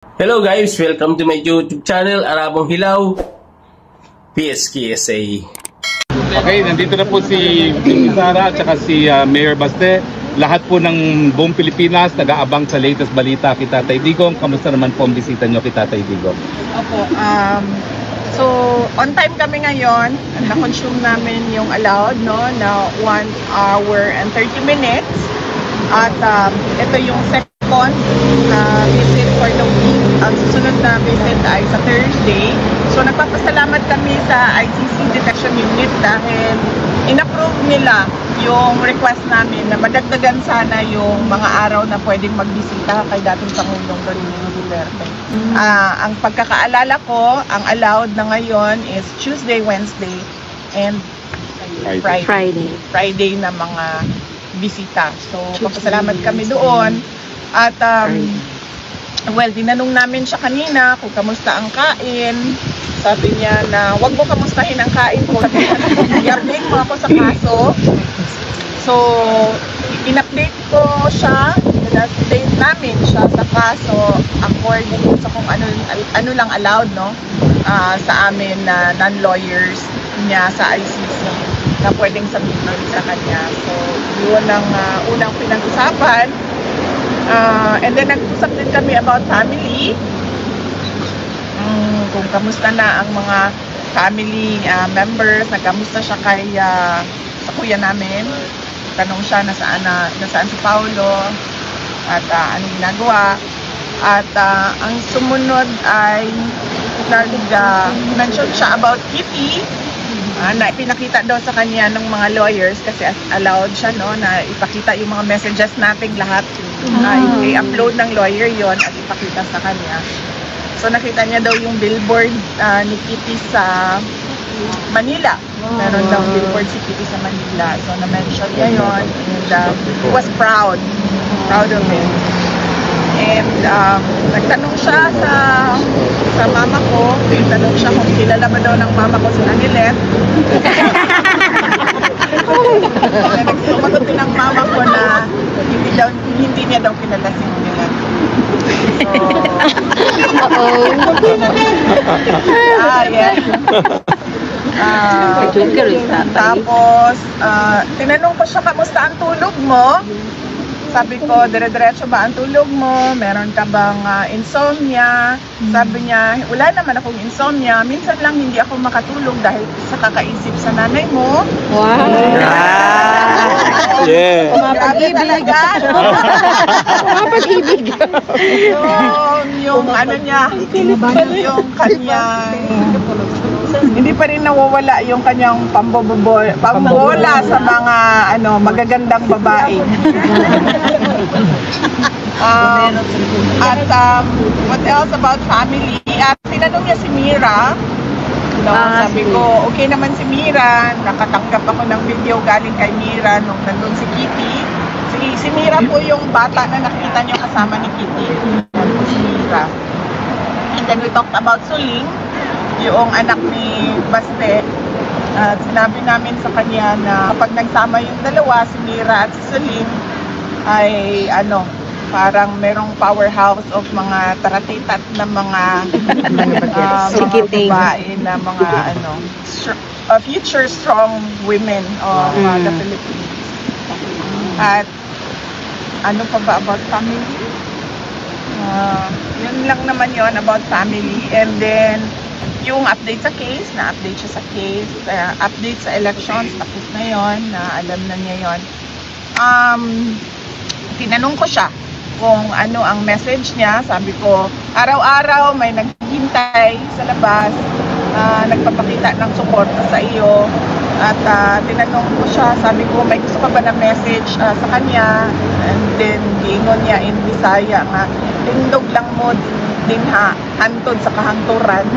Hello guys, welcome to my YouTube channel, Arabong Hilaw, PSKSA. Okay, nandito na po si Sara at saka si Mayor Baste. Lahat po ng buong Pilipinas nag-aabang sa latest balita kay Tatay Digong. Kamusta naman po ang bisita nyo kay Tatay Digong? Opo, so on time kami ngayon. Na-consume namin yung allowed, no, na 1 hour and 30 minutes. At ito yung second visit for the week. Ang susunod na visit ay sa Thursday. So nagpapasalamat kami sa ICC Detection Unit dahil in-approve nila yung request namin na madagdagan sana yung mga araw na pwedeng magbisita kay dating Pangulong Rodrigo Duterte. Ang pagkakaalala ko, ang allowed na ngayon is Tuesday, Wednesday, and Friday na mga bisita. So papasalamat kami doon. At well, dinanong namin siya kanina kung kamusta ang kain. Sabi niya na wag mo kamustahin ang kain ko. I-update mo ako sa kaso. So, in-update ko siya, in-update namin siya sa kaso according sa kung ano lang allowed, no? Sa amin na non-lawyers niya sa ICC na pwedeng sabihin sa kanya. So, yun ang unang pinag-usapan. And then nag-usap din kami about family. Kung kamusta na ang mga family members, nagkamusta siya kay sa kuya namin. Tanong siya nasaan si Paulo at anong ginagawa. At ang sumunod ay nag-mention siya about Kitty. Na pinakita daw sa kanya ng mga lawyers kasi allowed siya, no, na ipakita yung mga messages natin lahat. I-upload ng lawyer yon at ipakita sa kanya. So nakita niya daw yung billboard ni Kitty sa Manila. Meron daw billboard si Kitty sa Manila. So na-mention niya yon and he was proud of it. And nagtanong siya sa mama ko. Nagtanong siya kung kilala ba daw ng mama ko si Anilet. Sumagot din ng mama ko na hindi niya daw kilala si Anilet. So, tapos tinanong ko siya, kamusta ang tulog mo? Sabi ko, dire-diretso ba ang tulog mo? Meron ka bang insomnia? Sabi niya, wala naman akong insomnia. Minsan lang hindi ako makatulog dahil sa kakaisip sa nanay mo. Wow! Yeah! Grabe talaga. Mapag-ibig. Yung ano niya, yung kanyang... Hindi pa rin nawawala yung kanyang pambola sa mga magagandang babae. What else about family? Tinanong niya si Mira. Sabi ko, okay naman si Mira. Nakatanggap ako ng video galing kay Mira nung nandun si Kitty. Si Mira po yung bata na nakita niyo kasama ni Kitty. Si Mira. And then we talked about Suling, yung anak ni Baste. Sinabi namin sa kanya na kapag nagsama yung dalawa, si Mira at si Suling, ay parang merong powerhouse of mga taratitat na mga babae na mga future strong women of the Philippines. At ano pa ba about family? Yun lang naman yon about family. And then yung update sa case, na-update siya sa case, update sa elections, tapos na yon, na alam na niya yon. Tinanong ko siya kung ano ang message niya. Sabi ko, araw-araw may naghihintay sa labas, nagpapakita ng suporta sa iyo. At tinanong ko siya, sabi ko, may gusto ka ba na message sa kanya? And then, giingon niya in Bisaya nga, tindog lang mo din ha, hantod sa kahangturan.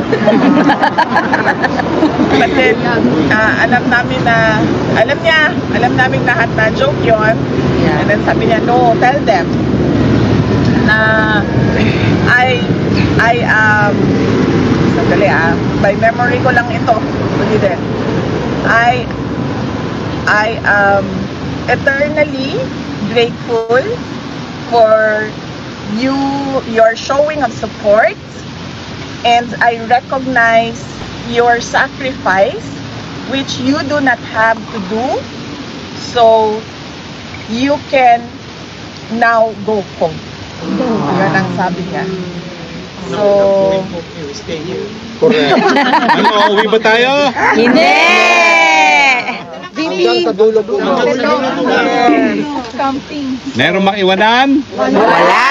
But then, alam namin lahat na joke yon. And then sabi niya, no, tell them na sandali by memory ko lang ito. Ulitin. I am eternally grateful for your showing of support, and I recognize your sacrifice, which you do not have to do, so you can now go home. Yun ang sabi niya. So, Correct. Ano, uwi ba tayo? Hindi! Meron bang iwanan? Wala!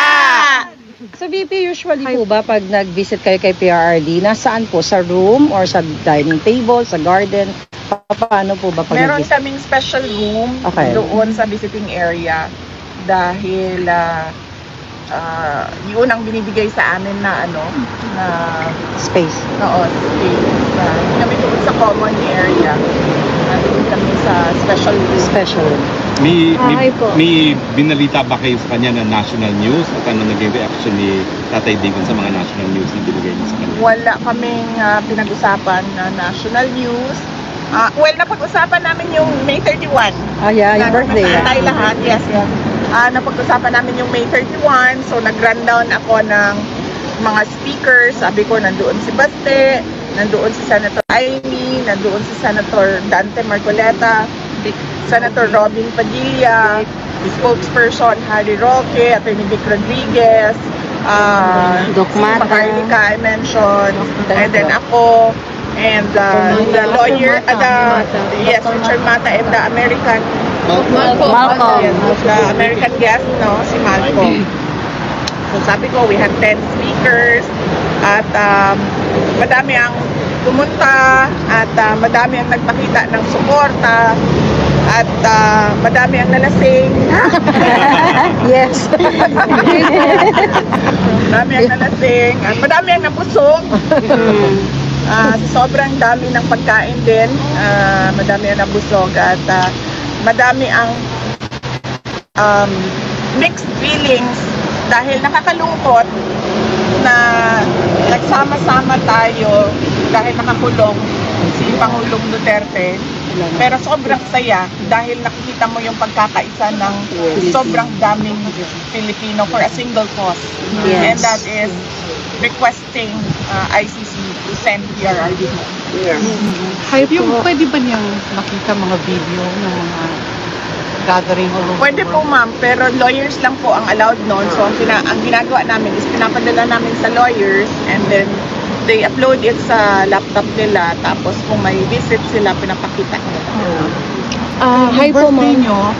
So VP, usually po ba pag nag-visit kayo kay PRRD, nasaan po? Sa room or sa dining table, sa garden? Paano po ba pag meron nag-visit? kaming special room Okay. doon sa visiting area dahil yun ang binibigay sa amin na na Space. space. Hindi kami doon sa common area. Doon kami sa special room. Special room. May binalita ba kayo sa kanya na national news? At ano naging reaction ni Tatay Digong sa mga national news na binigay niya sa kanya? Wala kaming pinag-usapan na national news. Well, napag-usapan namin yung May 31. Yeah, yung birthday. Tayo lahat, yes. Napag-usapan namin yung May 31. So, nag-rundown ako ng mga speakers. Sabi ko, nandoon si Baste, nandoon si Senator Amy, nandoon si Senator Dante Marcoleta, Senator Robin Padilla, spokesperson Harry Roque, Attorney Vic Rodriguez, Doc Mata. Maharlika I mentioned, and then ako, and the lawyer, Richard Mata, and the American Malcolm. the American guest, si Malcolm. So sabi ko, we have 10 speakers at madami ang pumunta at madami ang nagpakita ng suporta at madami ang nalasing. Yes. Madami ang nalasing at madami ang nabusog. Sobrang dami ng pagkain din. Madami ang nabusog at madami ang mixed feelings dahil nakakalungkot na nagsama-sama tayo dahil nakakulong si Pangulong Duterte. Pero sobrang saya dahil nakikita mo yung pagkakaisa ng sobrang daming Pilipino for a single cause. Yes. And that is requesting ICC to send PRRD home. Yung pwede ba niyang makita mga video ng mga gathering all over Pwede the po world? ma'am, pero lawyers lang po ang allowed noon. So ang ginagawa namin is pinapadala namin sa lawyers and then they upload it sa laptop nila. Tapos kung may visit sila, pinapakita nila. Hi po, birthday niyo,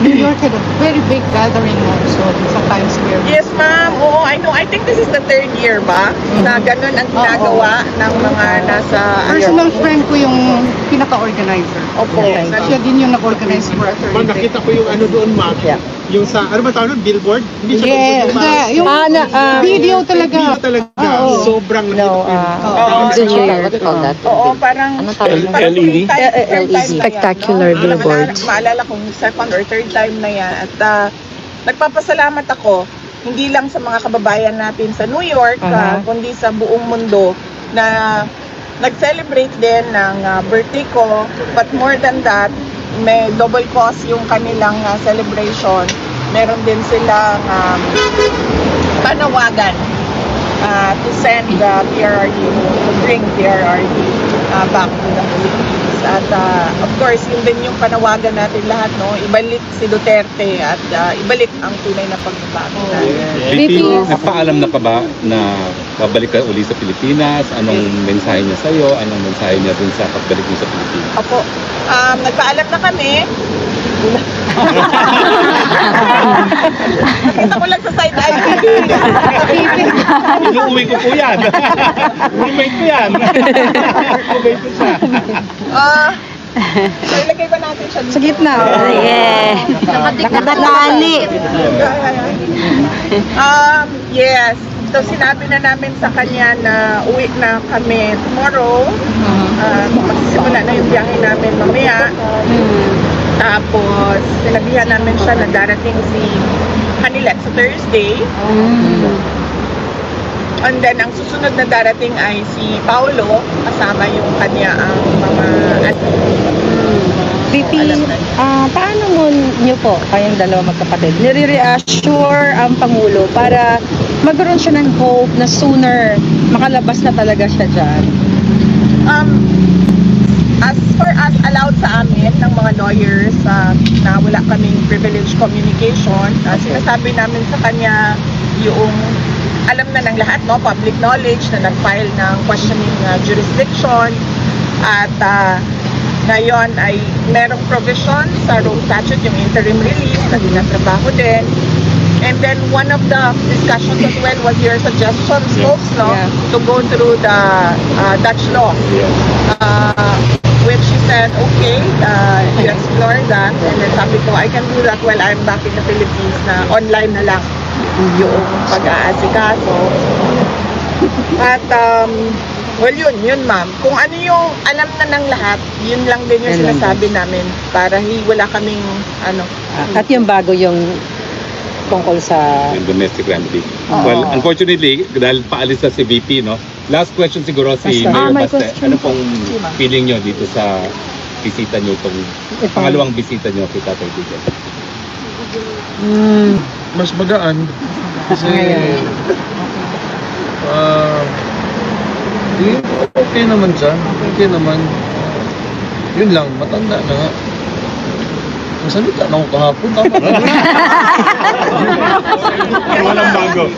New York had a very big gathering also sa Times Square. Yes ma'am, oo, I know. I think this is the 3rd year ba na ganun ang ginagawa ng mga nasa Personal friend ko yung pinaka-organizer. Opo. Siya din yung nag-organize for a 3rd Ma'am, nakita ko yung ano doon, ma'am. Yeah. Yung sa, ano ba tawag nun? Billboard? Hindi siya Yeah, billboard, yung video Video talaga. talaga. Oo. Sobrang No, Oo. it's in New York. What do you call that? Oo, parang LED? Spectacular billboards. Maalala kong 2nd or 3rd time na yan. At nagpapasalamat ako, hindi lang sa mga kababayan natin sa New York, kundi sa buong mundo na nag-celebrate din ng birthday ko. But more than that, may double cause yung kanilang celebration. Meron din silang panawagan to send the PRRD, to bring PRRD back to the Philippines. At of course, yun din yung panawagan natin lahat, no? Ibalik si Duterte at ibalik ang tunay na pagbabago natin. VP, nagpaalam na pa ba na babalik ka uli sa Pilipinas? Anong mensahe niya sa'yo? Anong mensahe niya dun sa pagbalik mo sa Pilipinas? Opo, nagpaalam na kami. Nakita ko lang sa side eye. Inuuwi ko po yan. Roommate ko yan. Roommate ko siya. So, ilagay ba natin siya dito? Sa gitna. Yeah. Nakatali. Yes. So, sinabi na namin sa kanya na uwi na kami tomorrow. Magsisimula na yung biyahe namin mamaya. Tapos, sinabihan namin siya na darating si Hanilet sa Thursday. And then, ang susunod na darating ay si Paolo, kasama yung kanya ang mga VP, alam na niya. paano mo nyo po, kayong dalawa magkapatid, nire-reassure ang Pangulo para magkaroon siya ng hope na sooner makalabas na talaga siya dyan? As far as allowed sa amin ng mga lawyers na wala kaming privileged communication, sinasabi namin sa kanya yung alam na ng lahat, no, public knowledge na nag-file ng questioning jurisdiction at ngayon ay merong provision sa Rome Statute, yung interim release na tinatrabaho din. And then one of the discussions as well was your suggestions, folks, no, to go through the Dutch law. Which she said, okay, you explore that. And then sabi ko, I can do that while I'm back in the Philippines na online na lang yung pag-aasikaso. At, well, yun ma'am. Kung ano yung alam na ng lahat, yun lang din yung sinasabi namin para wala kaming, At yung bago yung tungkol sa... Yung domestic remedy. Well, unfortunately, dahil paalis na si VP, no? Last question siguro si Mayor Baste. Ano pong feeling nyo dito sa bisita nyo, itong pangalawang bisita nyo kay Tatay Digong? Mas magaan. Kasi, okay naman siya. Okay naman. Yun lang, matanda na nga. Masalita na ako kahapon. Walang bago.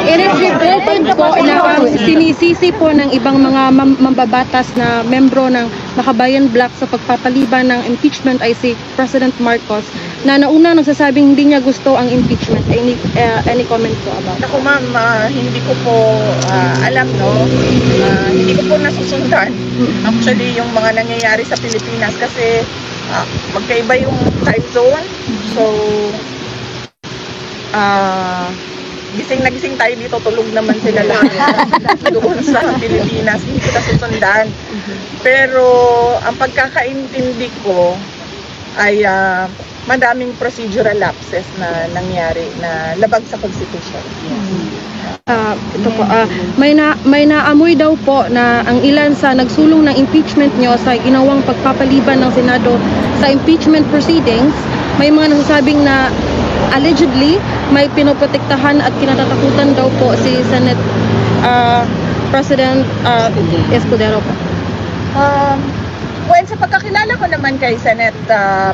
It is reported po na sinisisi po ng ibang mga mambabatas na membro ng Makabayan Bloc sa pagpapaliban ng impeachment ay si President Marcos na nauna nagsasabing hindi niya gusto ang impeachment. Any comment po about? Ako ma'am, hindi ko po alam, no? Hindi ko po nasusundan. Actually, yung mga nangyayari sa Pilipinas kasi magkaiba yung time zone. So, gising na gising tayo dito, tulog naman sila lahat doon sa Pilipinas. Hindi ko nasusundan. Pero, ang pagkakaintindi ko ay madaming procedural lapses na nangyari na labag sa Constitution. Ito po, may naamoy daw po na ang ilan sa nagsulong ng impeachment nyo sa ginawang pagpapaliban ng Senado sa impeachment proceedings, may mga nagsasabing na allegedly may pinoprotektahan at kinatatakutan daw po si Senate President Escudero po. Well, sa pagkakilala ko naman kay Senate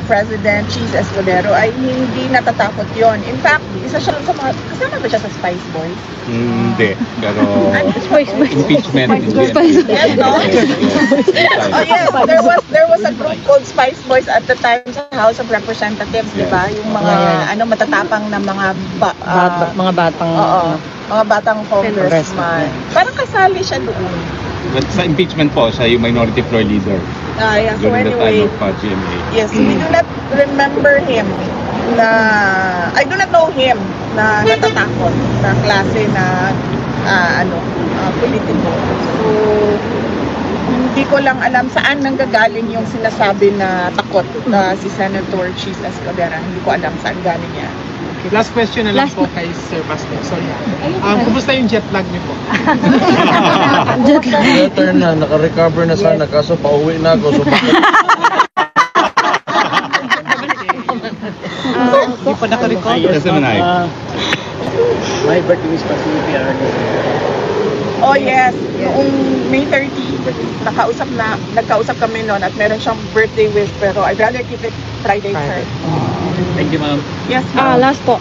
President Cheese Escudero ay hindi natatakot yon. In fact, isa siya sa mga, kasama ba siya sa Spice Boys? Hindi, pero impeachment. Yes, no? Oh yes, there was a group called Spice Boys at the time sa House of Representatives, di ba? Yung mga matatapang na mga mga batang congressman. Parang kasali siya doon. But sa impeachment po, siya yung minority floor leader. Yeah, so during anyway, the time of GMA. yes, we do not remember him I do not know him na natatakot na klase na politiko. So, hindi ko lang alam saan nanggagaling yung sinasabi na takot na si Senator Cheese Escudero. Hindi ko alam saan galing yan. Okay, last question na lang po kay Sir Baste. Sorry. Kumusta yung jet lag niyo po? Better na, naka-recover na sana, kaso pauwi na ako. So Hindi pa naka-recover. Yes, naman. my birthday is pa si PR. Oh yes, noong May 30, nagkausap kami noon at meron siyang birthday wish pero I'd rather keep it Friday, sir. Thank you, ma'am. Yes, ma'am. Last po,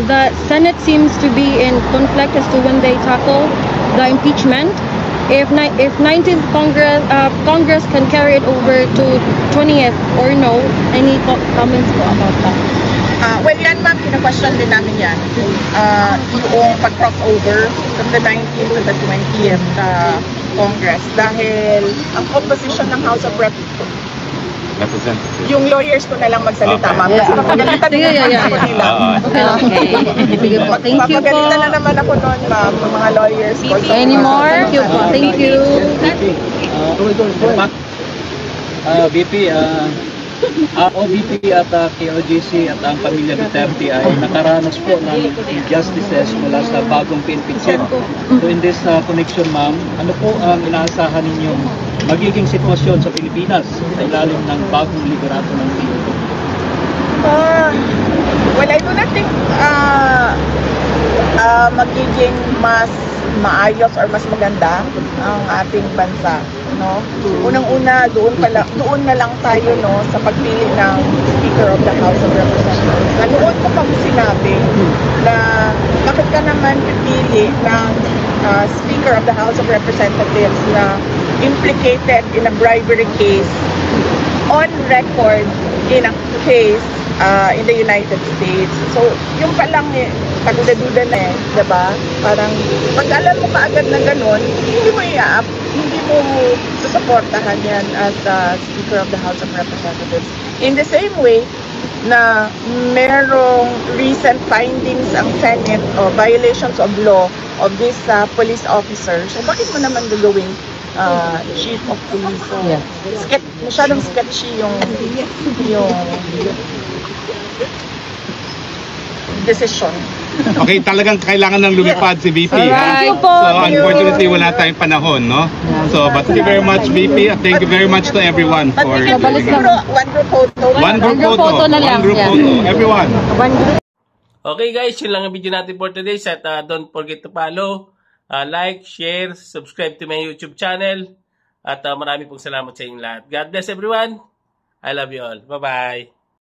the Senate seems to be in conflict as to when they tackle the impeachment. If 19th Congress can carry it over to 20th or no, any comments po about that? Well, yan ma'am, kina-question din namin yan. Yung pag-crossover from the 19th to the 20th Congress. Dahil ang composition ng House of Representatives, yung lawyers ko na lang magsalita, ma'am. Kasi papagalitan din naman ako nila. Sige po, thank you po. Papagalitan na naman ako noon, ma'am, yung mga lawyers ko. Any more? Thank you. VP, OVP at KOJC at ang pamilya Duterte ay nakaranas po ng injustices mula sa bagong PNP check. So in this connection, ma'am, ano po ang inaasahan ninyong magiging sitwasyon sa Pilipinas sa ilalim ng bagong liderato ng PNP? Well, I do not think magiging mas maayos or mas maganda ang ating bansa, no? Unang-una, doon na lang tayo, no, sa pagpili ng Speaker of the House of Representatives. Noon ko pang sinabi na bakit ka naman pipili ng Speaker of the House of Representatives na implicated in a bribery case on record in a case in the United States. So, yung palang kaduda-duda na diba? Parang, pag alam mo kaagad na ganun, hindi mo susuportahan yan as Speaker of the House of Representatives. In the same way, na merong recent findings ang Senate o violations of law of this police officer. So, bakit mo naman gagawin chief of police? So, masyadong sketchy yung decision. Okay, talagang kailangan ng lumipad si VP. Alright. So, unfortunately, wala tayong panahon, no? So, but thank you very much, VP. Thank you very much to everyone for one group photo. One group photo. Everyone. Okay guys, yun lang ang video natin for today. At don't forget to follow, like, share, subscribe to my YouTube channel. At marami pong salamat sa inyong lahat. God bless everyone. I love you all. Bye-bye.